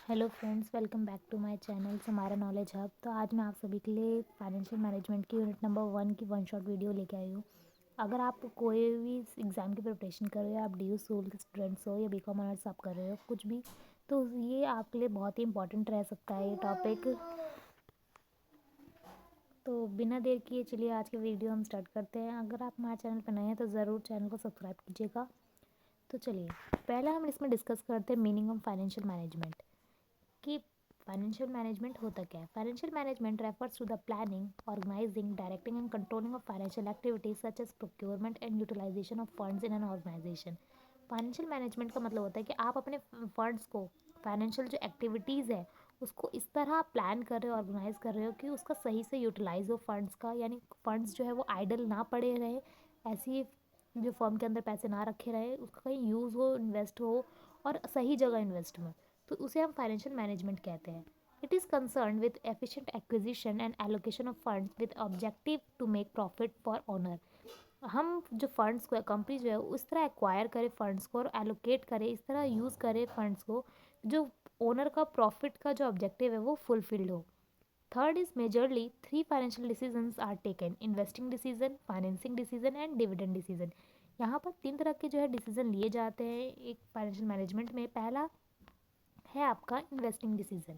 Hello friends, welcome back to my channel हमारा knowledge hub. तो आज मैं आप सभी के लिए फाइनेंशियल मैनेजमेंट की यूनिट नंबर 1 की वन शॉट वीडियो लेके आई हूँ। अगर आप कोई भी एग्ज़ाम की प्रिपरेशन कर रहे हो, आप डी स्कूल के स्टूडेंट्स हो या बीकॉम ऑनर्स आप कर रहे हो कुछ भी, तो ये आपके लिए बहुत ही इंपॉर्टेंट रह सकता है ये टॉपिक। तो बिना देर किए चलिए आज की वीडियो हम स्टार्ट करते हैं। अगर आप हमारे चैनल पर नए हैं तो ज़रूर चैनल को सब्सक्राइब कीजिएगा। तो चलिए पहला हम इसमें डिस्कस करते हैं मीनिंग ऑफ फाइनेंशियल मैनेजमेंट कि फाइनेंशियल मैनेजमेंट होता क्या है। Financial management refers to the planning, organising, directing and controlling of financial activities such as procurement and utilisation of funds in an organisation. Financial management का मतलब होता है कि आप अपने फंड्स को, फाइनेंशियल जो एक्टिविटीज़ है उसको इस तरह प्लान कर रहे हो, ऑर्गेनाइज कर रहे हो कि उसका सही से यूटिलाइज हो फंड्स का, यानी फंड्स जो है वो आइडल ना पड़े रहे, ऐसी जो फर्म के अंदर पैसे ना रखे रहे, उसका कहीं यूज़ हो, इन्वेस्ट हो और सही जगह इन्वेस्ट हो, तो उसे हम फाइनेंशियल मैनेजमेंट कहते हैं। It is concern with efficient acquisition and allocation of funds with objective to make profit for owner. हम जो फंड्स को, कंपनी जो है उस तरह एक्वायर करे फंड्स को और एलोकेट करे, इस तरह यूज़ करे फंड्स को जो ओनर का प्रॉफिट का जो ऑब्जेक्टिव है वो फुलफिल्ड हो। Third is majorly three financial decisions are taken: investing decision, financing decision and dividend decision. यहाँ पर तीन तरह के जो है डिसीजन लिए जाते हैं एक फाइनेंशियल मैनेजमेंट में। पहला है आपका इन्वेस्टिंग डिसीजन।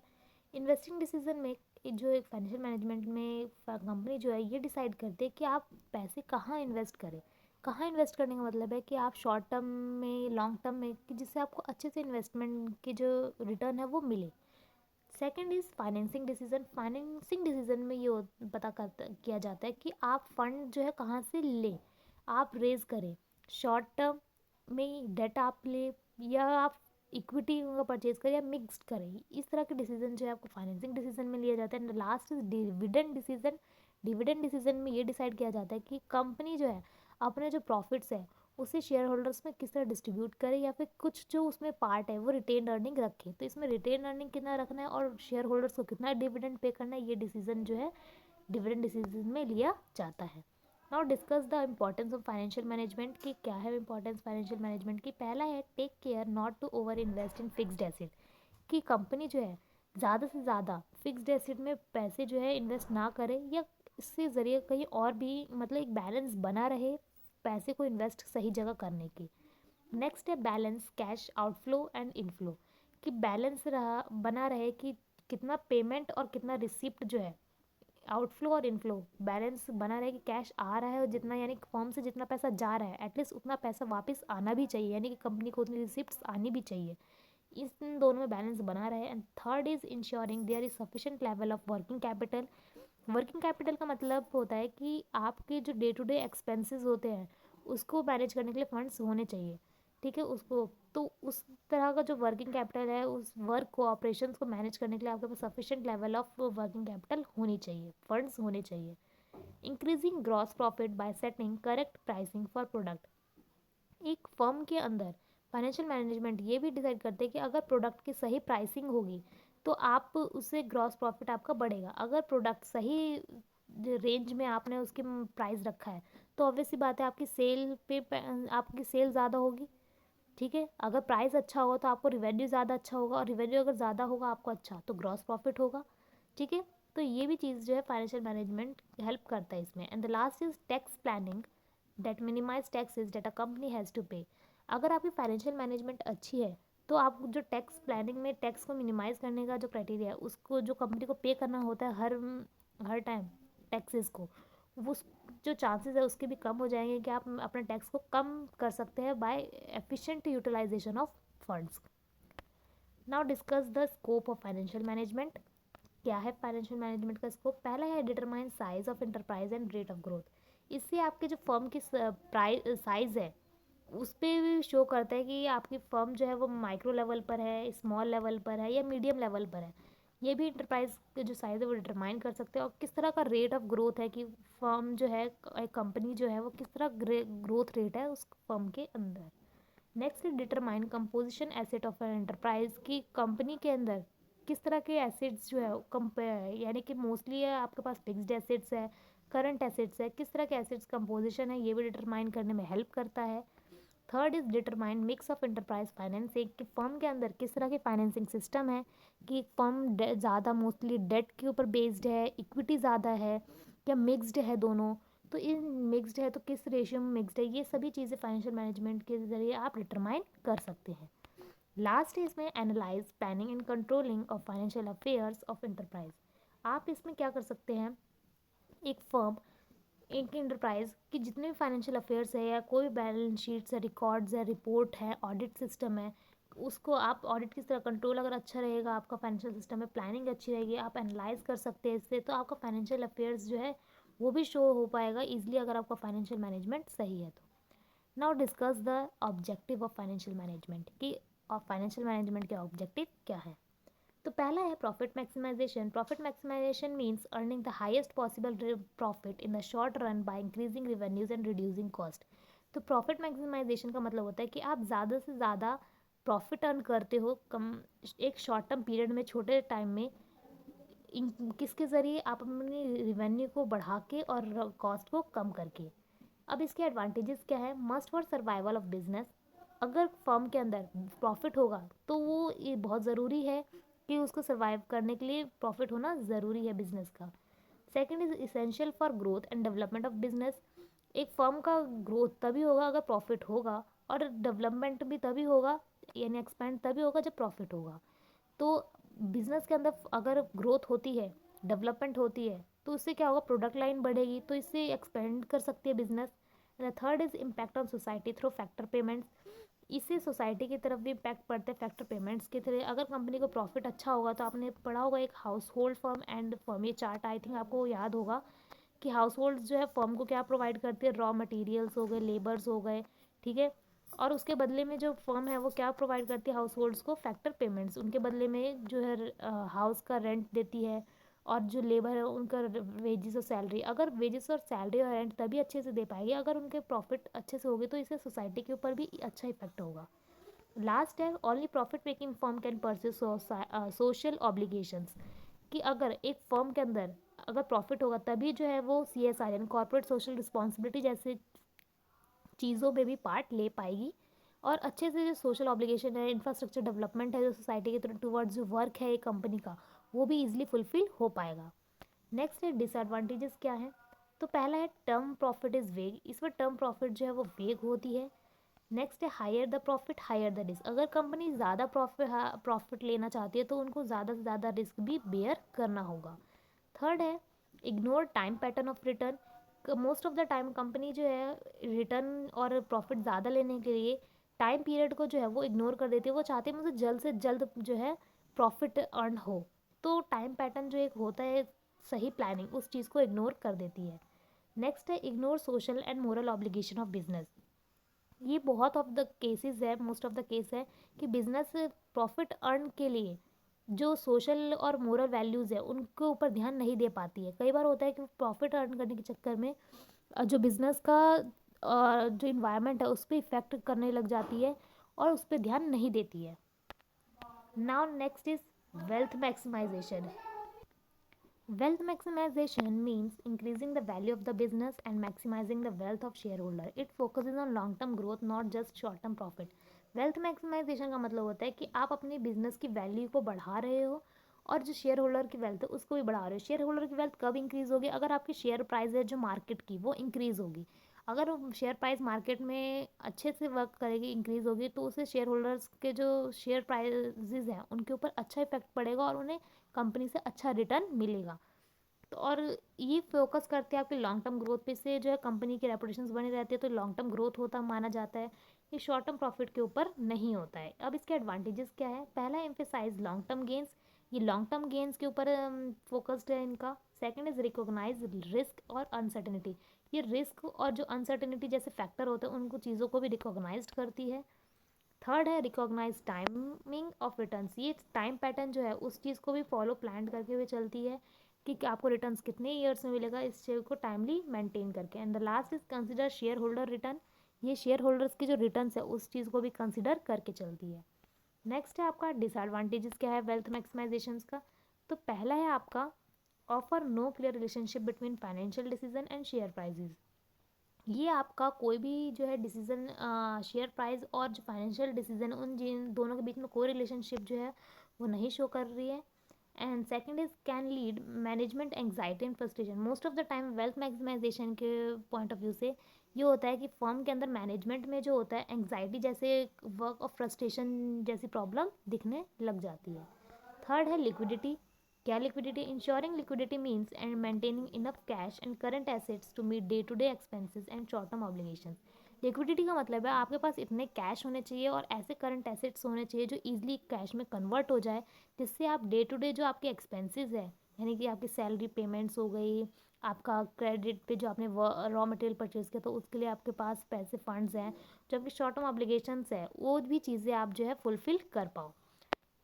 इन्वेस्टिंग डिसीजन में जो एक फाइनेंशियल मैनेजमेंट में कंपनी जो है ये डिसाइड करती है कि आप पैसे कहाँ इन्वेस्ट करें। कहाँ इन्वेस्ट करने का मतलब है कि आप शॉर्ट टर्म में, लॉन्ग टर्म में, कि जिससे आपको अच्छे से इन्वेस्टमेंट की जो रिटर्न है वो मिले। Second is financing decision. Financing decision में ये पता किया जाता है कि आप फंड जो है कहाँ से ले, आप रेज करें, शॉर्ट टर्म में डेट आप ले या आप इक्विटी का परचेज करें या मिक्स्ड करें। इस तरह के डिसीजन जो है आपको फाइनेंसिंग डिसीजन में लिया जाता है। And last is dividend decision. Dividend decision में ये डिसाइड किया जाता है कि कंपनी जो है अपने जो प्रॉफिट्स है उसे शेयर होल्डर्स में किस तरह डिस्ट्रीब्यूट करे या फिर कुछ जो उसमें पार्ट है वो रिटेन अर्निंग रखे। तो इसमें रिटेन अर्निंग कितना रखना है और शेयर होल्डर्स को कितना डिविडेंड पे करना है, ये डिसीजन जो है डिविडेंड डिसीजन में लिया जाता है। Now discuss the importance of financial management की। क्या है इंपॉर्टेंस फाइनेंशियल मैनेजमेंट की? पहला है take care not to over invest in fixed asset. कि कंपनी जो है ज़्यादा से ज़्यादा फिक्स्ड एसेट में पैसे जो है इन्वेस्ट ना करे, या इससे ज़रिए कहीं और भी मतलब एक बैलेंस बना रहे पैसे को इन्वेस्ट सही जगह करने की। नेक्स्ट है balance cash outflow and inflow. कि बैलेंस रहा बना रहे कि कितना पेमेंट और कितना रिसिप्ट जो है, आउटफ्लो और इनफ्लो बैलेंस बना रहे कि कैश आ रहा है और जितना, यानी फॉर्म से जितना पैसा जा रहा है एटलीस्ट उतना पैसा वापस आना भी चाहिए, यानी कि कंपनी को उतनी रिसिप्ट आनी भी चाहिए। इन दोनों में बैलेंस बना रहे। And third is ensuring there is sufficient level of working capital. Working capital का मतलब होता है कि आपके जो डे टू डे एक्सपेंसेस होते हैं उसको मैनेज करने के लिए फंड्स होने चाहिए। ठीक है, उसको तो उस तरह का जो वर्किंग कैपिटल है उस वर्क को, ऑपरेशंस को मैनेज करने के लिए आपके पास sufficient level of working capital होनी चाहिए, फंड्स होने चाहिए। Increasing gross profit by setting correct pricing for product. एक फर्म के अंदर फाइनेंशियल मैनेजमेंट ये भी डिसाइड करते हैं कि अगर प्रोडक्ट की सही प्राइसिंग होगी तो आप उससे ग्रॉस प्रॉफिट आपका बढ़ेगा। अगर प्रोडक्ट सही रेंज में आपने उसकी प्राइस रखा है तो ऑब्वियस सी बात है आपकी सेल पे आपकी सेल ज़्यादा होगी। ठीक है, अगर प्राइस अच्छा होगा तो आपको रिवेन्यू ज़्यादा अच्छा होगा, और रिवेन्यू अगर ज़्यादा होगा आपको अच्छा तो ग्रॉस प्रॉफिट होगा। ठीक है, तो ये भी चीज़ जो है फाइनेंशियल मैनेजमेंट हेल्प करता है इसमें। And the last is tax planning that minimise taxes that a company has to pay. अगर आपकी फाइनेंशियल मैनेजमेंट अच्छी है तो आप जो टैक्स प्लानिंग में टैक्स को मिनिमाइज करने का जो क्राइटेरिया है उसको, जो कंपनी को पे करना होता है हर टाइम टैक्सेस को, वो जो चांसेस है उसके भी कम हो जाएंगे कि आप अपने टैक्स को कम कर सकते हैं by efficient utilisation of funds. Now discuss the scope of financial management. क्या है फाइनेंशियल मैनेजमेंट का स्कोप? पहला है determine size of enterprise and rate of growth. इससे आपके जो फर्म की प्राइस साइज है उस पर भी शो करता है कि आपकी फर्म जो है वो माइक्रो लेवल पर है, स्मॉल लेवल पर है या मीडियम लेवल पर है। ये भी इंटरप्राइज के जो साइज़ है वो डिटरमाइन कर सकते हैं। और किस तरह का रेट ऑफ ग्रोथ है कि फर्म जो है, एक कंपनी जो है वो किस तरह ग्रोथ रेट है उस फर्म के अंदर। नेक्स्ट है determine composition asset of an enterprise. की कंपनी के अंदर किस तरह के एसेट्स जो है कंपेयर, यानी कि मोस्टली है आपके पास फिक्स्ड एसेट्स है, करंट एसेट्स है, किस तरह के एसेट्स कंपोजिशन है ये भी डिटरमाइन करने में हेल्प करता है। Third is determine mix of enterprise financing, कि फर्म के अंदर किस तरह की फाइनेंसिंग सिस्टम है, कि फर्म ज़्यादा मोस्टली डेट के ऊपर बेस्ड है, इक्विटी ज़्यादा है, या मिक्स्ड है दोनों। तो इन मिक्स्ड है तो किस रेशियो में मिक्स्ड है, ये सभी चीज़ें फाइनेंशियल मैनेजमेंट के ज़रिए आप डिटरमाइन कर सकते हैं। लास्ट है इसमें analyse planning and controlling of financial affairs of enterprise. आप इसमें क्या कर सकते हैं, एक फर्म, एक एंटरप्राइज की जितने भी फाइनेंशियल अफेयर्स है या कोई बैलेंस शीट्स है, रिकॉर्ड्स है, रिपोर्ट है, ऑडिट सिस्टम है, उसको आप ऑडिट किस तरह कंट्रोल अगर अच्छा रहेगा, आपका फाइनेंशियल सिस्टम में प्लानिंग अच्छी रहेगी, आप एनालाइज कर सकते हैं इससे, तो आपका फाइनेंशियल अफेयर्स जो है वो भी शो हो पाएगा ईजिली अगर आपका फाइनेंशियल मैनेजमेंट सही है तो। Now discuss the objective of financial management, कि फाइनेंशियल मैनेजमेंट के ऑब्जेक्टिव क्या है। तो पहला है profit maximisation. Profit maximisation means earning the highest possible profit in the short run by increasing revenues and reducing cost. तो प्रॉफिट मैक्सिमाइजेशन का मतलब होता है कि आप ज़्यादा से ज़्यादा प्रॉफिट अर्न करते हो कम एक शॉर्ट टर्म पीरियड में, छोटे टाइम में, किसके ज़रिए, आप अपनी रिवेन्यू को बढ़ा के और कॉस्ट को कम करके। अब इसके एडवांटेजेस क्या है, must for survival of business. अगर फर्म के अंदर प्रॉफिट होगा तो वो ये बहुत ज़रूरी है कि उसको सर्वाइव करने के लिए प्रॉफिट होना ज़रूरी है बिजनेस का। Second is essential for growth and development of business. एक फर्म का ग्रोथ तभी होगा अगर प्रॉफिट होगा, और डेवलपमेंट भी तभी होगा, यानी एक्सपेंड तभी होगा जब प्रॉफिट होगा। तो बिजनेस के अंदर अगर ग्रोथ होती है, डेवलपमेंट होती है, तो उससे क्या होगा, प्रोडक्ट लाइन बढ़ेगी, तो इससे एक्सपेंड कर सकती है business. The third is impact on society through factor payments. इससे सोसाइटी की तरफ भी इम्पैक्ट पड़ता है फैक्टर पेमेंट्स के थ्रू। अगर कंपनी को प्रॉफिट अच्छा होगा, तो आपने पढ़ा होगा एक house hold firm and firm, ये चार्ट आई थिंक आपको याद होगा, कि हाउस होल्ड जो है फर्म को क्या प्रोवाइड करती है, रॉ मटेरियल्स हो गए, लेबर्स हो गए, ठीक है, और उसके बदले में जो फर्म है वो क्या प्रोवाइड करती है हाउस होल्ड्स को, फैक्टर पेमेंट्स, उनके बदले में जो है हाउस का रेंट देती है, और जो लेबर है उनका वेजेस और सैलरी। अगर वेजेस और सैलरी और रेंट तभी अच्छे से दे पाएगी अगर उनके प्रॉफिट अच्छे से होगी, तो इससे सोसाइटी के ऊपर भी अच्छा इफेक्ट होगा। लास्ट है only profit making firm can pursue social obligations, कि अगर एक फर्म के अंदर अगर प्रॉफिट होगा तभी जो है वो CSR यानी कॉर्पोरेट सोशल रिस्पॉन्सिबिलिटी जैसे चीज़ों में भी पार्ट ले पाएगी, और अच्छे से जो सोशल ऑब्लिगेशन है, इंफ्रास्ट्रक्चर डेवलपमेंट है जो सोसाइटी के टूवर्ड्स जो वर्क है एक कंपनी का, वो भी इजीली फुलफिल हो पाएगा। नेक्स्ट है डिसएडवांटेजेस क्या है। तो पहला है टर्म प्रॉफिट इज़ वेग, इसमें टर्म प्रॉफिट जो है वो वेग होती है। नेक्स्ट है higher the profit higher the risk, अगर कंपनी ज़्यादा प्रॉफिट लेना चाहती है तो उनको ज़्यादा से ज़्यादा रिस्क भी बेयर करना होगा। थर्ड है ignore time pattern of return, most of the time company जो है रिटर्न और प्रॉफिट ज़्यादा लेने के लिए टाइम पीरियड को जो है वो इग्नोर कर देती है, वो चाहते हैं मुझे जल्द से जल्द जो है प्रॉफिट अर्न हो, तो टाइम पैटर्न जो एक होता है सही प्लानिंग, उस चीज़ को इग्नोर कर देती है। नेक्स्ट है ignore social and moral obligation of business, ये बहुत ऑफ द केसेस है, मोस्ट ऑफ द केस है कि बिजनेस प्रॉफिट अर्न के लिए जो सोशल और मोरल वैल्यूज़ है उनके ऊपर ध्यान नहीं दे पाती है। कई बार होता है कि प्रॉफिट अर्न करने के चक्कर में जो बिजनेस का जो इन्वायरमेंट है उस पर इफेक्ट करने लग जाती है और उस पर ध्यान नहीं देती है। Now next is wealth maximisation. Wealth maximization means increasing the value of the business and maximizing the wealth of shareholder. It focuses on long-term growth, not just short-term profit. Wealth maximization का मतलब होता है कि आप अपनी business की value को बढ़ा रहे हो और जो शेयर होल्डर की वेल्थ है उसको भी बढ़ा रहे हो। शेयर होल्डर की वेल्थ कब इंक्रीज होगी, अगर आपकी शेयर प्राइस है जो मार्केट की वो इंक्रीज होगी। अगर शेयर प्राइस मार्केट में अच्छे से वर्क करेगी, इंक्रीज होगी, तो उससे शेयर होल्डर्स के जो शेयर प्राइजेज हैं उनके ऊपर अच्छा इफेक्ट पड़ेगा और उन्हें कंपनी से अच्छा रिटर्न मिलेगा। तो और ये फोकस करते हैं आपके लॉन्ग टर्म ग्रोथ पे, से जो है कंपनी की रेपुटेशन बनी रहती है, तो लॉन्ग टर्म ग्रोथ होता माना जाता है, ये शॉर्ट टर्म प्रॉफिट के ऊपर नहीं होता है। अब इसके एडवांटेजेस क्या है, पहला एम्फेसाइज लॉन्ग टर्म गेंस, ये लॉन्ग टर्म गेंस के ऊपर फोकस्ड है इनका। सेकंड इज रिकॉग्नाइज रिस्क और अनसर्टेनिटी, ये रिस्क और जो अनसर्टेनिटी जैसे फैक्टर होते हैं उनको चीज़ों को भी रिकॉग्नाइज करती है। थर्ड है रिकॉग्नाइज टाइमिंग ऑफ रिटर्न्स, ये टाइम पैटर्न जो है उस चीज़ को भी फॉलो प्लान करके हुए चलती है कि आपको रिटर्न्स कितने ईयर्स में मिलेगा, इस चीज़ को टाइमली मेंटेन करके। And the last is consider share holder return, ये शेयर होल्डर्स के जो रिटर्न्स है उस चीज़ को भी कंसिडर करके चलती है। नेक्स्ट है आपका डिसएडवांटेजेस क्या है वेल्थ मैक्सिमाइजेशन का। तो पहला है आपका offer no clear relationship between financial decision and share prices, ये आपका कोई भी जो है डिसीजन, शेयर प्राइस और जो फाइनेंशियल डिसीजन, उन जिन दोनों के बीच में कोई रिलेशनशिप जो है वो नहीं शो कर रही है। And second is can lead management anxiety and frustration. Most of the time wealth maximisation के पॉइंट ऑफ व्यू से ये होता है कि फर्म के अंदर मैनेजमेंट में जो होता है एंग्जाइटी जैसे वर्क और फ्रस्ट्रेशन जैसी प्रॉब्लम दिखने लग जाती है। थर्ड है लिक्विडिटी। क्या liquidity? Ensuring liquidity means and maintaining enough cash and current assets to meet day to day expenses and short term obligations. Liquidity का मतलब है आपके पास इतने कैश होने चाहिए और ऐसे करंट एसेट्स होने चाहिए जो इजीली कैश में कन्वर्ट हो जाए, जिससे आप डे टू डे जो आपके एक्सपेंसेस है, यानी कि आपकी सैलरी पेमेंट्स हो गई, आपका क्रेडिट पे जो आपने रॉ मटेरियल परचेज किया तो उसके लिए आपके पास पैसे फंड्स हैं, जो आपकी शॉर्ट टर्म ऑब्लिगेशंस है वो भी चीज़ें आप जो है फुलफिल कर पाओ।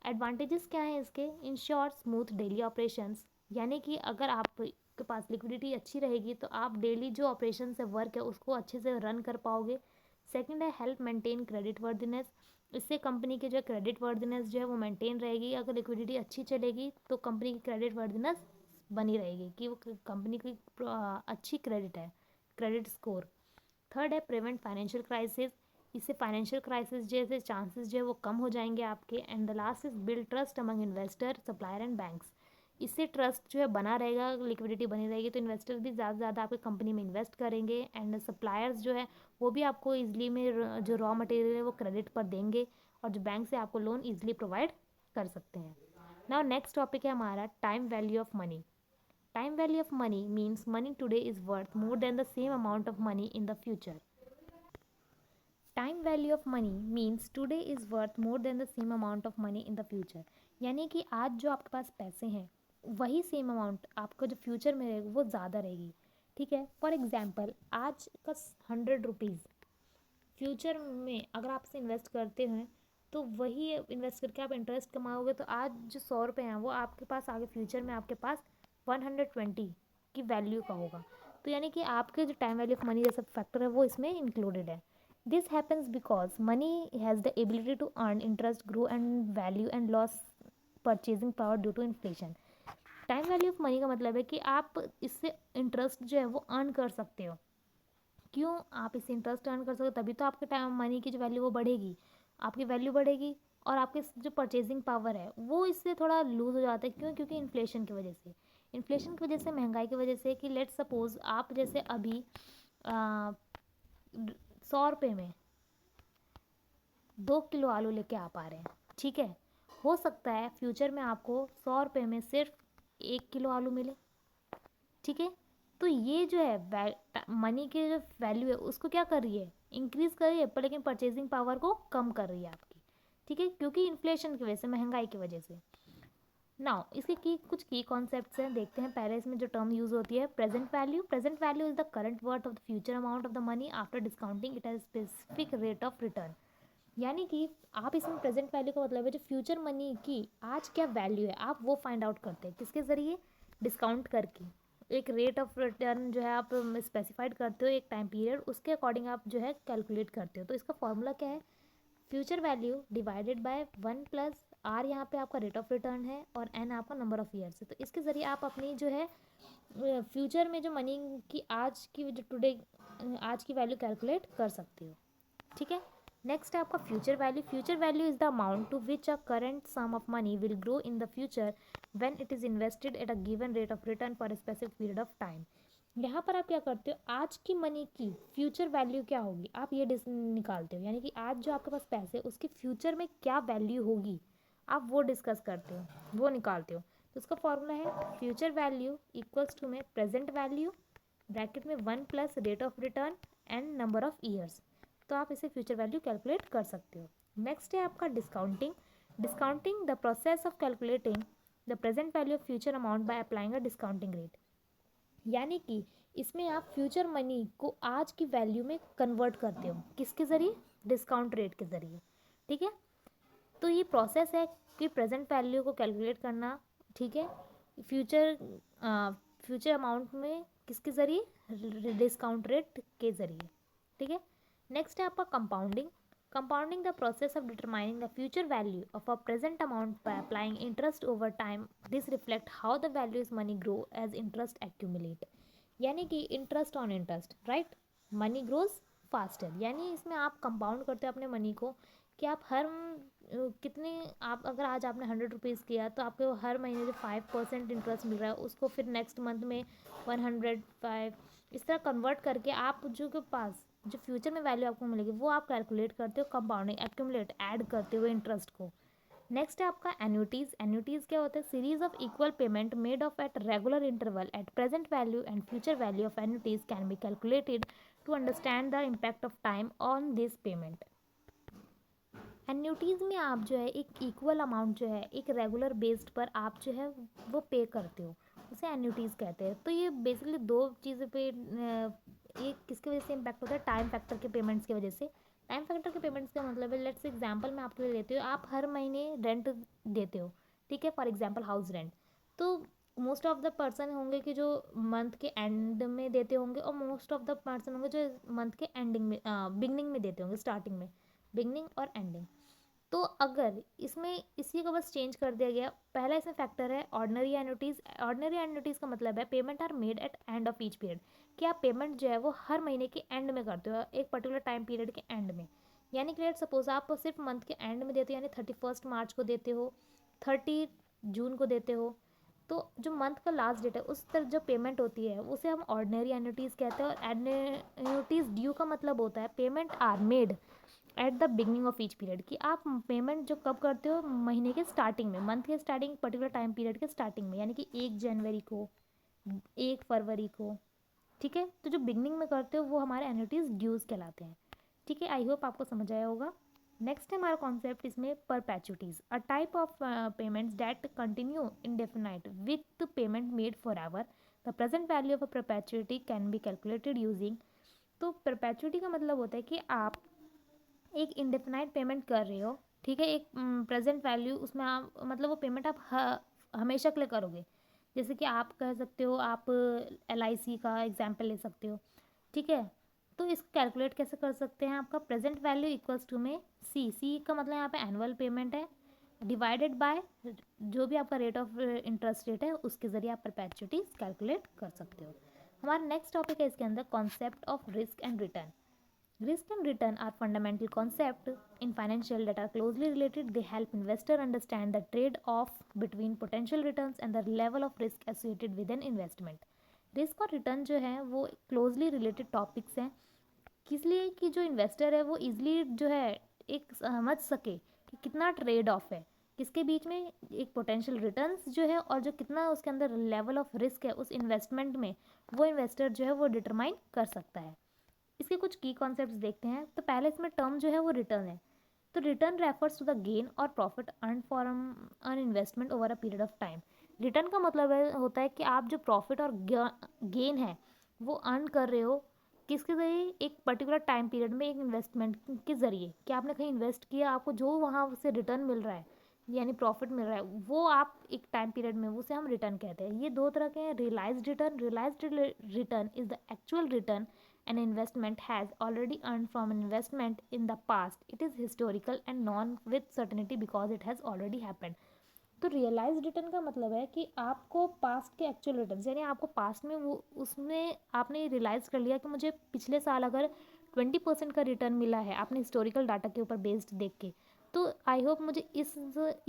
एडवांटेजेस क्या हैं इसके? इंश्योर स्मूथ डेली ऑपरेशंस, यानी कि अगर आपके पास लिक्विडिटी अच्छी रहेगी तो आप डेली जो ऑपरेशन है, वर्क है, उसको अच्छे से रन कर पाओगे। सेकंड है हेल्प मेंटेन क्रेडिट वर्दिनेस। इससे कंपनी की जो क्रेडिट वर्दिनेस जो है वो मेंटेन रहेगी। अगर लिक्विडिटी अच्छी चलेगी तो कंपनी की क्रेडिट वर्दिनेस बनी रहेगी कि वो कंपनी की अच्छी क्रेडिट है, क्रेडिट स्कोर। थर्ड है प्रिवेंट फाइनेंशियल क्राइसिस। इससे फाइनेंशियल क्राइसिस जैसे चांसेस जो है वो कम हो जाएंगे आपके। And the last is build trust among investor, supplier and banks. इससे ट्रस्ट जो है बना रहेगा, लिक्विडिटी बनी रहेगी तो इन्वेस्टर भी ज़्यादा से ज़्यादा आपकी कंपनी में इन्वेस्ट करेंगे। एंड सप्लायर्स जो है वो भी आपको ईजिली में जो रॉ मटेरियल है वो क्रेडिट पर देंगे, और जो बैंक से आपको लोन ईजिली प्रोवाइड कर सकते हैं। नाउ नेक्स्ट टॉपिक है हमारा time value of money. Time value of money means money today is worth more than the same amount of money in the future. Time value of money means today is worth more than the same amount of money in the future. यानी कि आज जो आपके पास पैसे हैं वही same amount आपका जो फ्यूचर में रहेगा वो ज़्यादा रहेगी। ठीक है, फॉर एग्जाम्पल आज का 100 रुपीज़ फ्यूचर में अगर आप इसे इन्वेस्ट करते हैं तो वही इन्वेस्ट करके आप इंटरेस्ट कमाओगे, तो आज जो 100 रुपये हैं वो आपके पास आगे फ्यूचर में आपके पास 120 की वैल्यू का होगा। तो यानी कि आपके जो टाइम वैल्यू ऑफ मनी जैसा फैक्टर है वो इसमें इंक्लूडेड है। This happens because money has the ability to earn interest, grow and value and loss purchasing power due to inflation. Time value of money का मतलब है कि आप इससे इंटरेस्ट जो है वो अर्न कर सकते हो। क्यों आप इससे इंटरेस्ट अर्न कर सकते हो? तभी तो आपके टाइम मनी की जो वैल्यू वो बढ़ेगी, आपकी वैल्यू बढ़ेगी, और आपके जो परचेजिंग पावर है वो इससे थोड़ा लूज हो जाता है। क्यों? क्योंकि इन्फ्लेशन की वजह से, इन्फ्लेशन की वजह से, महंगाई की वजह से। कि लेट सपोज आप जैसे अभी 100 रुपये में 2 किलो आलू लेके आ पा रहे हैं, ठीक है, हो सकता है फ्यूचर में आपको 100 रुपये में सिर्फ 1 किलो आलू मिले। ठीक है, तो ये जो है मनी की जो वैल्यू है उसको क्या कर रही है? इंक्रीज कर रही है, पर लेकिन परचेजिंग पावर को कम कर रही है आपकी। ठीक है, क्योंकि इन्फ्लेशन की वजह से, महंगाई की वजह से। नाउ इसके कुछ की कॉन्सेप्ट्स हैं, देखते हैं। पहले इसमें जो टर्म यूज होती है present value. Present value is the current worth of the future amount of the money after discounting it has specific rate of return. यानी कि आप इसमें प्रेजेंट वैल्यू का मतलब है जो फ्यूचर मनी की आज क्या वैल्यू है आप वो फाइंड आउट करते हैं, किसके ज़रिए? डिस्काउंट करके। एक रेट ऑफ रिटर्न जो है आप स्पेसिफाइड करते हो, एक टाइम पीरियड, उसके अकॉर्डिंग आप जो है कैलकुलेट करते हो। तो इसका फॉर्मूला क्या है? Future value divided by 1 + r, यहाँ पे आपका रेट ऑफ रिटर्न है, और एन आपका नंबर ऑफ ईयर्स है। तो इसके ज़रिए आप अपनी जो है फ्यूचर में जो मनी की आज की जो टुडे आज की वैल्यू कैलकुलेट कर सकते हो। ठीक है, नेक्स्ट है आपका future value. Future value is the amount to which a current sum of money will grow in the future when it is invested at a given rate of return for a specific period of time. यहाँ पर आप क्या करते हो? आज की money की future value क्या होगी आप ये निकालते हो, यानी कि आज जो आपके पास पैसे उसके फ्यूचर में क्या वैल्यू होगी आप वो डिस्कस करते हो, वो निकालते हो। तो उसका फॉर्मूला है फ्यूचर वैल्यू इक्वल्स टू में प्रेजेंट वैल्यू ब्रैकेट में 1 + rate of return and number of years. तो आप इसे फ्यूचर वैल्यू कैलकुलेट कर सकते हो। नेक्स्ट है आपका discounting. Discounting the process of calculating the present value of future amount by applying a discounting rate. यानी कि इसमें आप फ्यूचर मनी को आज की वैल्यू में कन्वर्ट करते हो, किसके ज़रिए? डिस्काउंट रेट के ज़रिए। ठीक है, तो ये प्रोसेस है कि प्रेजेंट वैल्यू को कैलकुलेट करना। ठीक है, फ्यूचर फ्यूचर अमाउंट में किसके ज़रिए? डिस्काउंट रेट के ज़रिए। ठीक है, नेक्स्ट है आपका compounding. Compounding the process of determining the future value of a present amount by applying interest over time. This reflect how the value is money grow as interest accumulate. यानी कि interest on interest, right? Money grows faster, यानी इसमें आप compound करते हो अपने money को कि आप हर कितने, आप अगर आज आपने 100 रुपीज़ किया तो आपको हर महीने जो 5% इंटरेस्ट मिल रहा है उसको फिर नेक्स्ट मंथ में 105, इस तरह कन्वर्ट करके आप जो के पास जो फ्यूचर में वैल्यू आपको मिलेगी वो आप कैलकुलेट करते हो, कंपाउंडिंग एक्यूमुलेट ऐड करते हुए इंटरेस्ट को। नेक्स्ट है आपका एन्युटीज। एन्युटीज क्या होता है? Series of equal payment made of at regular interval at present value and future value of annuities can be calculated to understand the impact of time on this payment. Annuities में आप जो है एक इक्वल अमाउंट जो है एक regular based पर आप जो है वो पे करते हो, उसे एन्युटीज़ कहते हैं। तो ये बेसिकली दो चीज़ों पे एक किसकी वजह से इम्पैक्ट होता है? टाइम फैक्टर के पेमेंट्स की वजह से। टाइम फैक्टर के पेमेंट्स का मतलब है, लेट्स एग्जांपल मैं आपके लिए देती हूँ, आप हर महीने रेंट देते हो, ठीक है, फॉर एग्जांपल हाउस रेंट। तो मोस्ट ऑफ द पर्सन होंगे कि जो मंथ के एंड में देते होंगे और मोस्ट ऑफ द पर्सन होंगे जो मंथ के एंडिंग में बिगनिंग में देते होंगे, स्टार्टिंग में, बिगनिंग और एंडिंग। तो अगर इसमें इसी को बस चेंज कर दिया गया, पहला इसमें फैक्टर है ऑर्डिनरी एन्युटीज़। ऑर्डिनरी एन्युटीज़ का मतलब है payment are made at end of each period, कि आप पेमेंट जो है वो हर महीने के एंड में करते हो, एक पर्टिकुलर टाइम पीरियड के एंड में। यानी कि लेट सपोज आप सिर्फ मंथ के एंड में देते हो, यानी 31 मार्च को देते हो, 30 जून को देते हो, तो जो मंथ का लास्ट डेट है उस तरफ जो पेमेंट होती है उसे हम ऑर्डिनरी एन्युटीज़ कहते हैं। और एन्युटीज़ ड्यू का मतलब होता है payment are made at the beginning of each period, कि आप पेमेंट जो कब करते हो? महीने के स्टार्टिंग में, मंथ के स्टार्टिंग, पर्टिकुलर टाइम पीरियड के स्टार्टिंग में, यानी कि 1 जनवरी को, 1 फरवरी को, ठीक है। तो जो बिगनिंग में करते हो वो हमारे एन्युटीज ड्यूज कहलाते हैं, ठीक है। आई होप आपको समझ आया होगा। नेक्स्ट है हमारा कॉन्सेप्ट इसमें perpetuities, a type of payments that continue indefinite with payment made for ever. The present value of a perpetuity can be calculated using. तो परपैचुटी का मतलब होता है कि आप एक इंडेफिनाइट पेमेंट कर रहे हो, ठीक है, एक प्रेजेंट वैल्यू उसमें आप मतलब वो पेमेंट आप हमेशा के लिए करोगे। जैसे कि आप कह सकते हो, आप LIC का एग्जाम्पल ले सकते हो, ठीक है। तो इसको कैलकुलेट कैसे कर सकते हैं? आपका प्रेजेंट वैल्यू इक्वल्स टू में सी का मतलब यहाँ पे एनुअल पेमेंट है, डिवाइडेड बाय जो भी आपका रेट ऑफ इंटरेस्ट रेट है, उसके ज़रिए आप परपैचुटीज कैलकुलेट कर सकते हो। हमारा नेक्स्ट टॉपिक है इसके अंदर concept of risk and return. Risk and return are fundamental concepts in financial that are closely related. They help investor understand the trade-off between potential returns and the level of risk associated with an investment. Risk और return जो है वो closely related topics हैं, इसलिए कि जो investor है वो इजीली जो है एक समझ सके कि कितना ट्रेड ऑफ है, किसके बीच में एक पोटेंशियल रिटर्न्स जो है और जो कितना उसके अंदर लेवल ऑफ रिस्क है उस इन्वेस्टमेंट में, वो इन्वेस्टर जो है वो डिटरमाइन कर सकता है। इसके कुछ की कॉन्सेप्ट्स देखते हैं। तो पहले इसमें टर्म जो है वो रिटर्न है। तो return refers to the gain और profit earn from an investment over a period of time. Return का मतलब होता है कि आप जो प्रॉफिट और गेन है वो अर्न कर रहे हो किसके ज़रिए? एक पर्टिकुलर टाइम पीरियड में एक इन्वेस्टमेंट के ज़रिए, कि आपने कहीं इन्वेस्ट किया, आपको जो वहाँ से रिटर्न मिल रहा है यानी प्रॉफिट मिल रहा है, वो आप एक टाइम पीरियड में, उसे हम रिटर्न कहते हैं। ये दो तरह के हैं, realised return. Realised return is the actual return an investment has already earned from an investment in the past. It is historical and known with certainty because it has already happened. तो realise return का मतलब है कि आपको past के actual return, यानी आपको past में वो उसमें आपने रियलाइज़ कर लिया कि मुझे पिछले साल अगर 20% का रिटर्न मिला है, आपने हिस्टोरिकल डाटा के ऊपर बेस्ड देख के, तो आई होप मुझे इस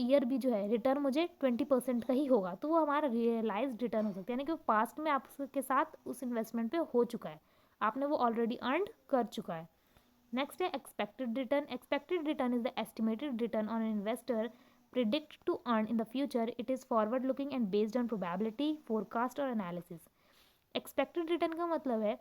ईयर भी जो है रिटर्न मुझे 20% का ही होगा, तो वो हमारा रियलाइज रिटर्न हो सकता है, यानी कि पास्ट में आपके साथ उस इन्वेस्टमेंट पे हो चुका है, आपने वो ऑलरेडी अर्न कर चुका है। नेक्स्ट है expected return. Expected return is the estimated return on an investor predict to earn in the future. It is forward looking and based on probability forecast और analysis. एक्सपेक्टेड रिटर्न का मतलब है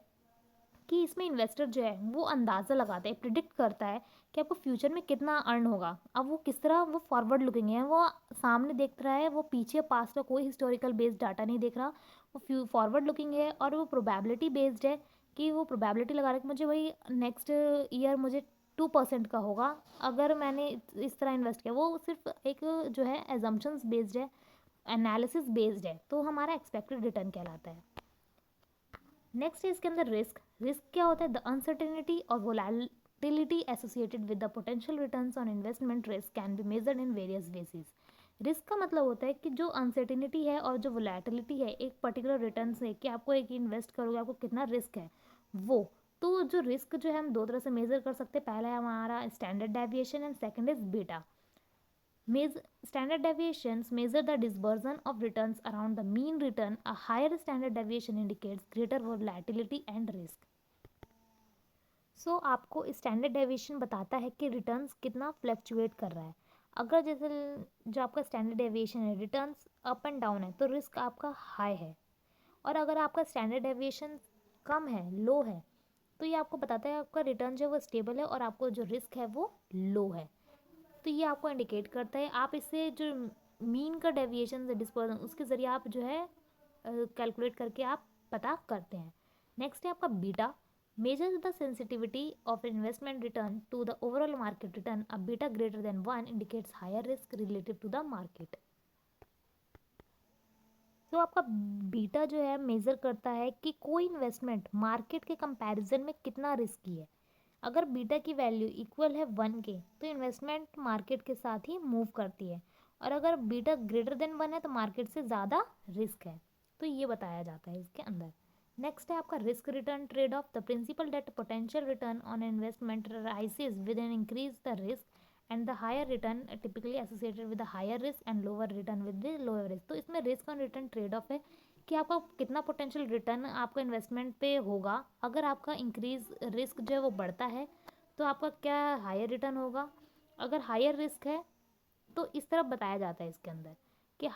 कि इसमें इन्वेस्टर जो है वो अंदाज़ा लगाता है, प्रिडिक्ट करता है कि आपको फ्यूचर में कितना अर्न होगा। अब वो किस तरह, वो फॉरवर्ड लुकिंग है, वो सामने देख रहा है, वो पीछे पास का कोई हिस्टोरिकल बेस्ड डाटा नहीं देख रहा, वो फॉरवर्ड लुकिंग है और वो प्रोबेबिलिटी बेस्ड है, कि वो प्रोबेबिलिटी लगा रहा है कि मुझे वही नेक्स्ट ईयर मुझे 2% का होगा अगर मैंने इस तरह इन्वेस्ट किया। वो सिर्फ एक जो है एजम्पशंस बेस्ड है, एनालिसिस बेस्ड है, तो हमारा एक्सपेक्टेड रिटर्न कहलाता है। नेक्स्ट है इसके अंदर रिस्क। रिस्क क्या होता है? द अनसर्टेनिटी और volatility associated with the potential returns on investment risk can be measured in various basis. Risk का मतलब होता है कि जो अनसर्टेनिटी है और जो वोलेटिलिटी है एक पर्टिकुलर रिटर्न से, कि आपको एक इन्वेस्ट करोगे आपको कितना रिस्क है, वो तो जो रिस्क जो है हम दो तरह से मेज़र कर सकते हैं। पहला है हमारा standard deviation and second is beta. Standard deviations measure the dispersion of returns around the mean return. A higher standard deviation indicates greater volatility and risk. आपको स्टैंडर्ड डेविएशन बताता है कि रिटर्न्स कितना फ्लक्चुएट कर रहा है। अगर जैसे जो आपका स्टैंडर्ड डेविएशन है, रिटर्न्स अप एंड डाउन है, तो रिस्क आपका हाई है। और अगर आपका स्टैंडर्ड डेविएशन कम है, लो है, तो ये आपको बताता है आपका रिटर्न जो है वो स्टेबल है और आपको जो रिस्क है वो लो है। तो ये आपको इंडिकेट करता है। आप इससे जो मीन का डेविएशन है, डिस्पर्सन, उसके ज़रिए आप जो है कैलकुलेट करके आप पता करते हैं। नेक्स्ट है आपका beta. Measure the sensitivity of investment return to the overall market return. A beta greater than 1 indicates higher risk related to the market. तो आपका बीटा जो है मेज़र करता है कि कोई इन्वेस्टमेंट मार्केट के कंपैरिजन में कितना रिस्की है। अगर बीटा की वैल्यू इक्वल है 1 के, तो इन्वेस्टमेंट मार्केट के साथ ही मूव करती है। और अगर बीटा ग्रेटर देन 1 है तो मार्केट से ज़्यादा रिस्क है। तो ये बताया जाता है इसके अंदर। नेक्स्ट है आपका risk return trade off. The principle that potential return on investment rises with an increase the risk and the higher return typically associated with the higher risk and lower return with the lower risk. तो इसमें risk और return trade of है कि आपका कितना potential return आपका investment पे होगा। अगर आपका इंक्रीज रिस्क जो है वो बढ़ता है तो आपका क्या हायर रिटर्न होगा। अगर हायर रिस्क है तो इस तरफ बताया जाता है इसके अंदर कि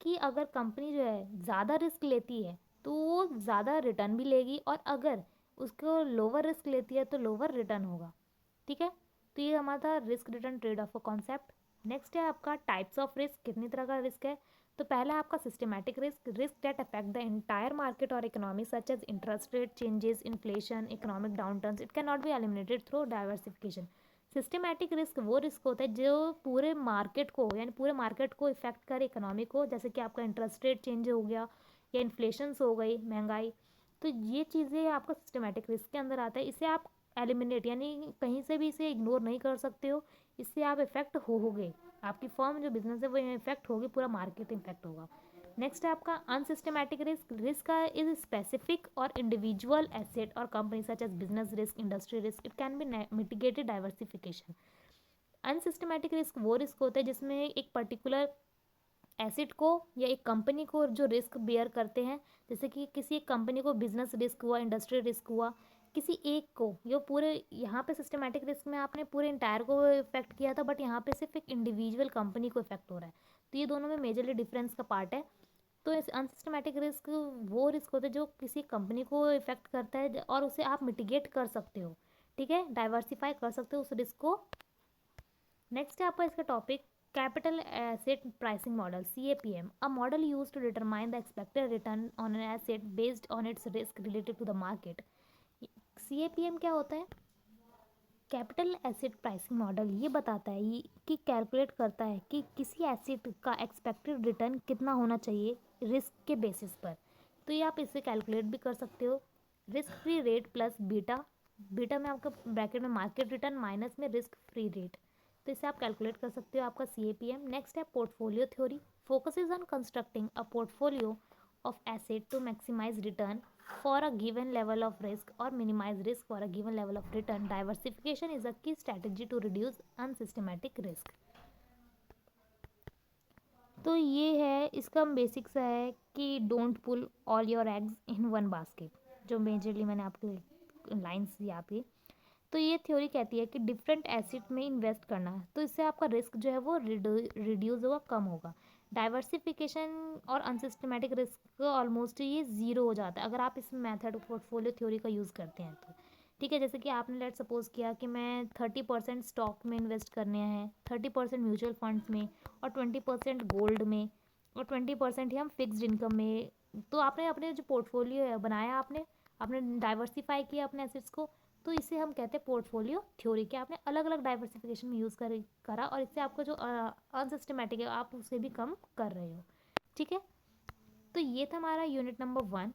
कि अगर कंपनी जो है ज़्यादा रिस्क लेती है तो वो ज़्यादा रिटर्न भी लेगी, और अगर उसको लोअर रिस्क लेती है तो लोअर रिटर्न होगा। ठीक है, तो ये हमारा था रिस्क रिटर्न ट्रेड ऑफ का कॉन्सेप्ट। नेक्स्ट है आपका टाइप्स ऑफ रिस्क, कितनी तरह का रिस्क है। तो पहला है आपका systematic risk, risk that affect the entire market और economy such as interest rate changes, inflation, economic downturns. It can not be eliminated through diversification. Systematic risk वो रिस्क होता है जो पूरे मार्केट को, यानी पूरे मार्केट को इफेक्ट करे, इकोनॉमी को, जैसे कि आपका इंटरेस्ट रेट चेंज हो गया या इन्फ्लेशन हो गई, महंगाई। तो ये चीज़ें आपका सिस्टमैटिक रिस्क के अंदर आता है। इसे आप एलिमिनेट, यानी कहीं से भी इसे इग्नोर नहीं कर सकते हो। इससे आप इफेक्ट होगे, आपकी फर्म जो बिजनेस है वो इफेक्ट होगी, पूरा मार्केट इफेक्ट होगा। नेक्स्ट है आपका unsystematic risk, risk is specific और इंडिविजुअल एसेट और company such as business risk, industry risk. It can be mitigated diversification. Unsystematic risk वो रिस्क होता है जिसमें एक पर्टिकुलर एसेट को या एक कंपनी को जो रिस्क बेयर करते हैं, जैसे कि किसी एक कंपनी को बिजनेस रिस्क हुआ, इंडस्ट्री रिस्क हुआ, किसी एक को, ये पूरे, यहाँ पे सिस्टमैटिक रिस्क में आपने पूरे इंटायर को इफेक्ट किया था, बट यहाँ पे सिर्फ एक इंडिविजुअल कंपनी को इफेक्ट हो रहा है। तो ये दोनों में मेजरली डिफरेंस का पार्ट है। तो इस अनसिस्टमैटिक रिस्क वो रिस्क होता है जो किसी कंपनी को इफेक्ट करता है और उसे आप मिटिगेट कर सकते हो, ठीक है, डाइवर्सिफाई कर सकते हो उस रिस्क को। नेक्स्ट है आपका इसका topic capital asset pricing model, CAPM, a model use to determine the expected return on an asset based on its risk related to the market. CAPM क्या होता है? कैपिटल एसेट प्राइसिंग मॉडल ये बताता है, ये कि कैलकुलेट करता है कि किसी एसेट का एक्सपेक्टेड रिटर्न कितना होना चाहिए रिस्क के बेसिस पर। तो ये आप इसे कैलकुलेट भी कर सकते हो। Risk free rate plus beta, beta में आपका ब्रैकेट में मार्केट रिटर्न माइनस में रिस्क फ्री रेट। तो इसे आप कैलकुलेट कर सकते हो आपका CAPM। नेक्स्ट है portfolio theory, focuses on constructing a portfolio of asset to maximize return for a given level of risk or minimize risk for a given level of return. Diversification is a key strategy to reduce unsystematic risk. तो ये है इसका basics है कि don't pull all your eggs in one basket, जो majorly मैंने आपको lines दी आप ये। तो ये थ्योरी कहती है कि डिफरेंट एसेट में इन्वेस्ट करना है, तो इससे आपका रिस्क जो है वो रिड्यूस होगा, कम होगा। डाइवर्सिफिकेशन और अनसिस्टमेटिक रिस्क ऑलमोस्ट ये ज़ीरो हो जाता है अगर आप इस मेथड पोर्टफोलियो थ्योरी का यूज़ करते हैं तो। ठीक है, जैसे कि आपने लेट सपोज किया कि मैं 30% स्टॉक में इन्वेस्ट करने हैं, 30% म्यूचुअल फंड्स में, और 20% गोल्ड में, और 20% ही हम फिक्स्ड इनकम में। तो आपने अपने जो पोर्टफोलियो है बनाया, आपने आपने डाइवर्सिफाई किया अपने एसेट्स को। तो इसे हम कहते हैं पोर्टफोलियो थ्योरी, के आपने अलग अलग डाइवर्सिफिकेशन में यूज़ करा और इससे आपको जो अनसिस्टमेटिक है आप उसे भी कम कर रहे हो। ठीक है, तो ये था हमारा यूनिट नंबर 1।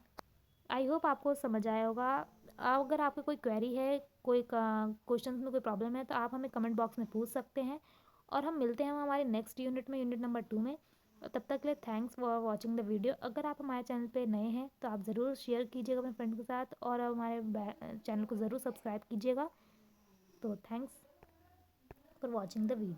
आई होप आपको समझ आया होगा। अगर आपको कोई क्वेरी है, कोई क्वेश्चन में कोई प्रॉब्लम है, तो आप हमें कमेंट बॉक्स में पूछ सकते हैं। और हम मिलते हैं हमारे नेक्स्ट यूनिट में, यूनिट नंबर 2 में। तब तक के लिए thanks for watching the video. अगर आप हमारे चैनल पे नए हैं तो आप ज़रूर शेयर कीजिएगा अपने फ्रेंड के साथ और हमारे चैनल को ज़रूर सब्सक्राइब कीजिएगा। तो thanks for watching the video.